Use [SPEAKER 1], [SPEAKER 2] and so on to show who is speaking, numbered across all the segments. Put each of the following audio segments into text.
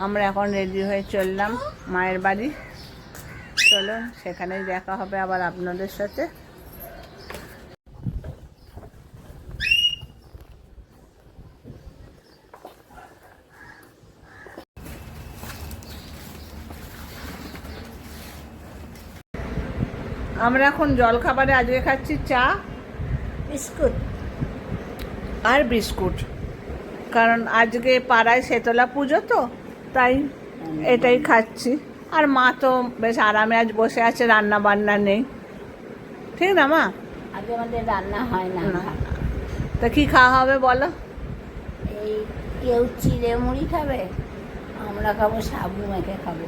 [SPEAKER 1] আমরা এখন রেডি হয়ে চললাম মায়ের বাড়ি। চলুন সেখানেই দেখা হবে আবার আপনাদের সাথে। আমরা এখন জলখাবারে আজকে খাচ্ছি চা
[SPEAKER 2] বিস্কুট
[SPEAKER 1] আর বিস্কুট, কারণ আজকে পাড়ায় শেতলা পুজো তো তাই এটাই খাচ্ছি। আর মা তো বেশ আরামে আজ বসে আছে, রান্না বান্না নেই, ঠিক না মা?
[SPEAKER 2] আগে আমাদের রান্না হয় না।
[SPEAKER 1] তা কি খাওয়া হবে বলো?
[SPEAKER 2] এই কেউ চিড়ে মুড়ি খাবে, আমরা খাবো সাবু মেখে খাবো।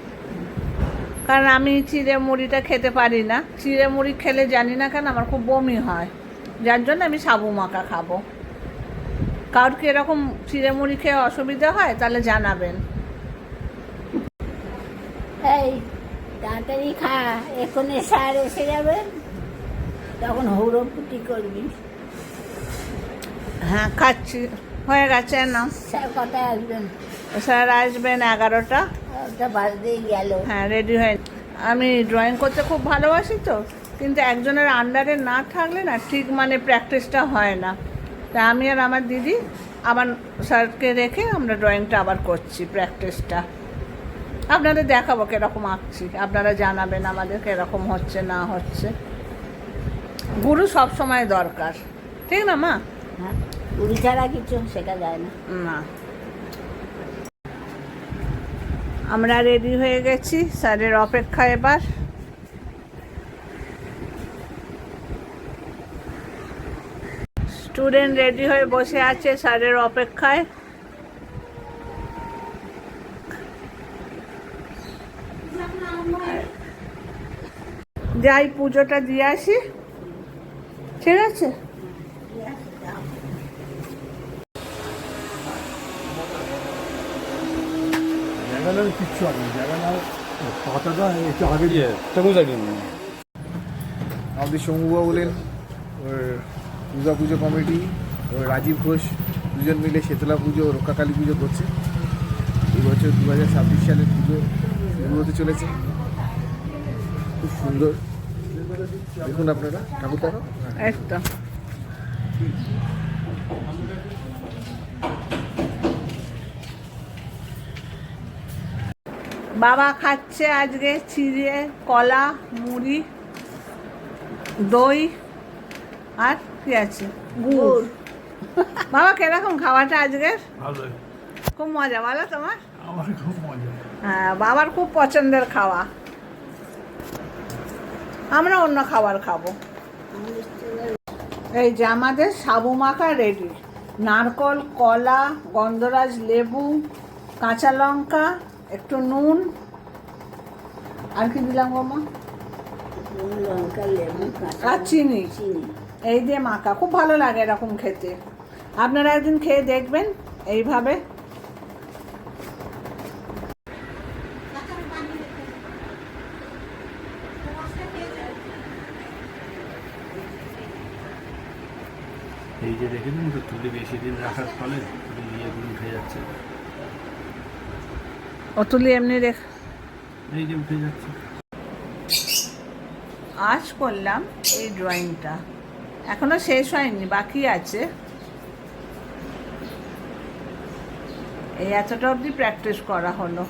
[SPEAKER 1] কারণ আমি চিড়ে মুড়িটা খেতে পারি না, চিড়ে মুড়ি খেলে জানি না কেন আমার খুব বমি হয়, যার জন্য আমি সাবু মাখা খাবো। কারোর কি এরকম চিড়ে মুড়ি খেয়ে অসুবিধা হয় তাহলে জানাবেন।
[SPEAKER 2] এই তাড়াতাড়ি খা, এখনই স্যার এসে যাবে, তখন হুড়োপুটি করবি।
[SPEAKER 1] হ্যাঁ খাচ্ছি, হয়ে গেছে না?
[SPEAKER 2] স্যার কথায় আসবেন?
[SPEAKER 1] স্যার আসবেন 11টা।
[SPEAKER 2] ওটা বাজতেই গেল।
[SPEAKER 1] হ্যাঁ রেডি হয়ে। আমি ড্রয়িং করতে খুব ভালোবাসি তো, কিন্তু একজনের আন্ডারে না থাকলে না ঠিক মানে প্র্যাকটিসটা হয় না। তা আমি আর আমার দিদি আবার স্যারকে রেখে আমরা ড্রয়িংটা আবার করছি, প্র্যাকটিসটা আপনাদের দেখাবো কীরকম আঁকছি, আপনারা জানাবেন আমাদের কীরকম হচ্ছে না হচ্ছে। গুরু সব সময় দরকার, ঠিক না মা?
[SPEAKER 2] হ্যাঁ, গুরু ছাড়া কিছু শেখা যায় না।
[SPEAKER 1] না। আমরা রেডি হয়ে গেছি, স্যারের অপেক্ষা এবার। স্টুডেন্ট রেডি হয়ে বসে আছে স্যারের অপেক্ষায়। যাই পুজোটা দিয়ে আসি, ঠিক আছে?
[SPEAKER 3] কিচ্ছু আগে জায়গা না, কথাটা একটু আগে দিয়ে আমাদের শম্ভুবাবু বলেন, ওর দুর্গা পুজো কমিটি, ওর রাজীব ঘোষ দুজন মিলে শীতলা পুজো রক্ষাকালী পুজো করছে। এই বছর 2026 সালের পুজো শুরু হতে চলেছে, খুব সুন্দর। দেখুন আপনারা ঠাকুরটারও
[SPEAKER 1] একদম। বাবা খাচ্ছে আজকে চিড়ে, কলা, মুড়ি, দই আর কি আছে, গুড়। বাবা কিরকম খাওয়াটা আজকে?
[SPEAKER 3] ভালো,
[SPEAKER 1] খুব মজা, বলো তোমার?
[SPEAKER 3] আমার খুব মজা।
[SPEAKER 1] হ্যাঁ, বাবার খুব পছন্দের খাওয়া। আমরা অন্য খাবার খাবো। এই যে আমাদের সাবু মাখা রেডি। নারকল, কলা, গন্ধরাজ লেবু, কাঁচা লঙ্কা, একটু নুন, আর কি দিলাম গো মা?
[SPEAKER 2] লঙ্কা, লেবু,
[SPEAKER 1] আর চিনি।
[SPEAKER 2] চিনি।
[SPEAKER 1] এই দিয়ে মাখা খুব ভালো লাগে এরকম খেতে। আপনারা একদিন খেয়ে দেখবেন এইভাবে।
[SPEAKER 4] এই যে দেখেছেন তো, তুলি বেশি দিন রাখার ফলে ইয়েগুলো উঠে যাচ্ছে।
[SPEAKER 1] ও তুলি এমনি
[SPEAKER 4] এই যে উঠে যাচ্ছে।
[SPEAKER 1] আজ করলাম এই ড্রয়িংটা, এখনো শেষ হয়নি, বাকি আছে। এই এতটা অবধি প্র্যাকটিস করা হলো।